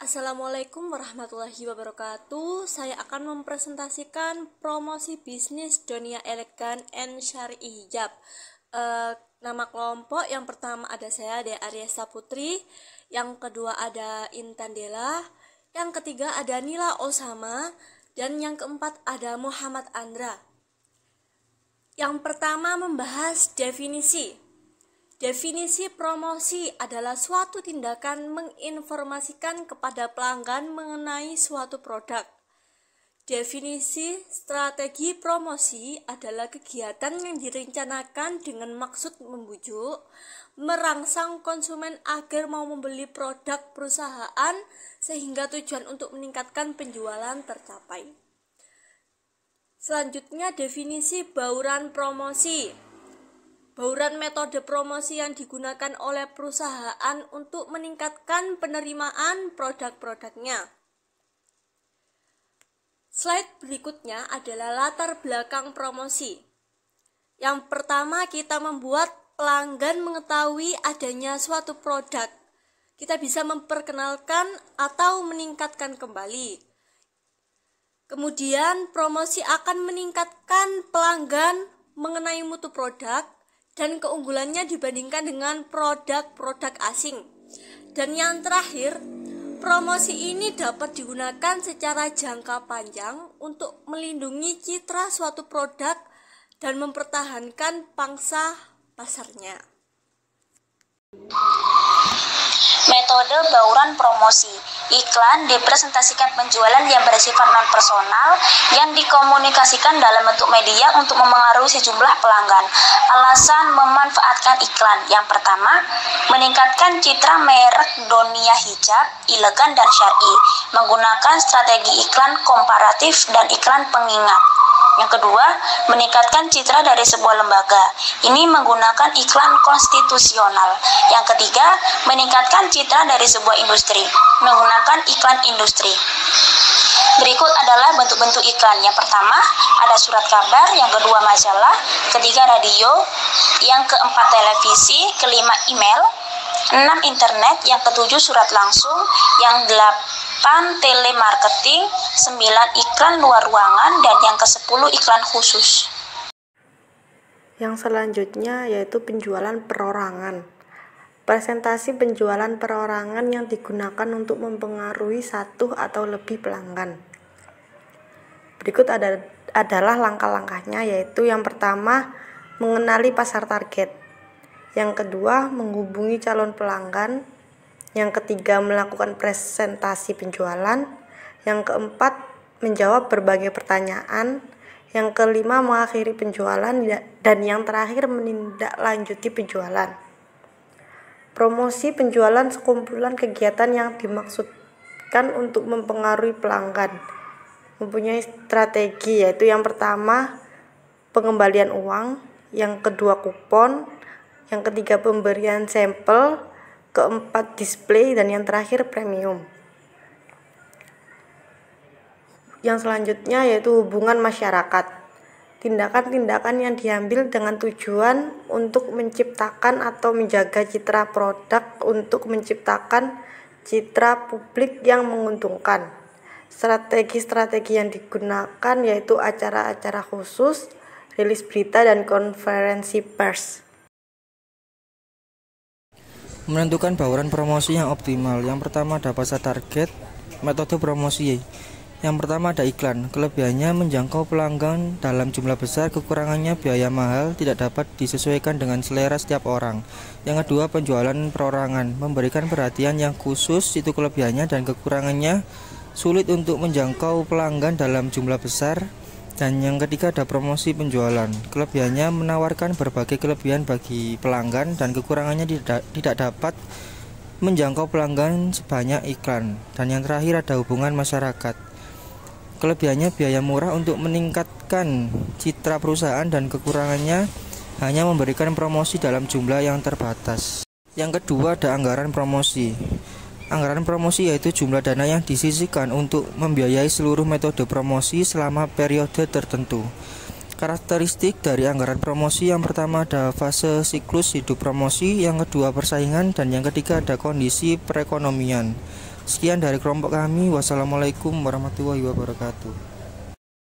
Assalamualaikum warahmatullahi wabarakatuh. Saya akan mempresentasikan promosi bisnis Donia Elegan and Syari Hijab. Nama kelompok yang pertama ada saya, Dea Aryesta Putri. Yang kedua ada Intan Dela. Yang ketiga ada Nila Osama. Dan yang keempat ada Muhammad Andra. Yang pertama membahas definisi. Definisi promosi adalah suatu tindakan menginformasikan kepada pelanggan mengenai suatu produk. Definisi strategi promosi adalah kegiatan yang direncanakan dengan maksud membujuk, merangsang konsumen agar mau membeli produk perusahaan sehingga tujuan untuk meningkatkan penjualan tercapai. Selanjutnya definisi bauran promosi. Bauran metode promosi yang digunakan oleh perusahaan untuk meningkatkan penerimaan produk-produknya. Slide berikutnya adalah latar belakang promosi. Yang pertama, kita membuat pelanggan mengetahui adanya suatu produk. Kita bisa memperkenalkan atau meningkatkan kembali. Kemudian, promosi akan meningkatkan pelanggan mengenai mutu produk dan keunggulannya dibandingkan dengan produk-produk asing. Dan yang terakhir, promosi ini dapat digunakan secara jangka panjang untuk melindungi citra suatu produk dan mempertahankan pangsa pasarnya. Metode bauran promosi. Iklan dipresentasikan penjualan yang bersifat non-personal yang dikomunikasikan dalam bentuk media untuk memengaruhi sejumlah pelanggan. Alasan memanfaatkan iklan. Yang pertama, meningkatkan citra merek Donia Hijab, Elegan dan Syari menggunakan strategi iklan komparatif dan iklan pengingat. Yang kedua, meningkatkan citra dari sebuah lembaga. Ini menggunakan iklan konstitusional. Yang ketiga, meningkatkan citra dari sebuah industri. Menggunakan iklan industri. Berikut adalah bentuk-bentuk iklan. Yang pertama, ada surat kabar. Yang kedua, majalah. Ketiga, radio. Yang keempat, televisi. Kelima, email. 6, internet. Yang ketujuh, surat langsung. Yang 8, telemarketing. 9, iklan luar ruangan. Dan yang ke-10, iklan khusus. Yang selanjutnya yaitu penjualan perorangan. Presentasi penjualan perorangan yang digunakan untuk mempengaruhi satu atau lebih pelanggan. Berikut adalah langkah-langkahnya, yaitu yang pertama, mengenali pasar target. Yang kedua, menghubungi calon pelanggan. Yang ketiga, melakukan presentasi penjualan. Yang keempat, menjawab berbagai pertanyaan. Yang kelima, mengakhiri penjualan. Dan yang terakhir, menindaklanjuti penjualan. Promosi penjualan sekumpulan kegiatan yang dimaksudkan untuk mempengaruhi pelanggan. Mempunyai strategi, yaitu yang pertama, pengembalian uang. Yang kedua, kupon. Yang ketiga, pemberian sampel. Keempat, display. Dan yang terakhir, premium. Yang selanjutnya yaitu hubungan masyarakat. Tindakan-tindakan yang diambil dengan tujuan untuk menciptakan atau menjaga citra produk untuk menciptakan citra publik yang menguntungkan. Strategi-strategi yang digunakan yaitu acara-acara khusus, rilis berita, dan konferensi pers. Menentukan bauran promosi yang optimal. Yang pertama ada pasar target. Metode promosi. Yang pertama ada iklan. Kelebihannya menjangkau pelanggan dalam jumlah besar, kekurangannya biaya mahal, tidak dapat disesuaikan dengan selera setiap orang. Yang kedua, penjualan perorangan. Memberikan perhatian yang khusus, itu kelebihannya, dan kekurangannya sulit untuk menjangkau pelanggan dalam jumlah besar. Dan yang ketiga ada promosi penjualan. Kelebihannya menawarkan berbagai kelebihan bagi pelanggan, dan kekurangannya tidak dapat menjangkau pelanggan sebanyak iklan. Dan yang terakhir ada hubungan masyarakat. Kelebihannya biaya murah untuk meningkatkan citra perusahaan, dan kekurangannya hanya memberikan promosi dalam jumlah yang terbatas. Yang kedua ada anggaran promosi. Anggaran promosi yaitu jumlah dana yang disisihkan untuk membiayai seluruh metode promosi selama periode tertentu. Karakteristik dari anggaran promosi, yang pertama ada fase siklus hidup promosi, yang kedua persaingan, dan yang ketiga ada kondisi perekonomian. Sekian dari kelompok kami. Wassalamualaikum warahmatullahi wabarakatuh.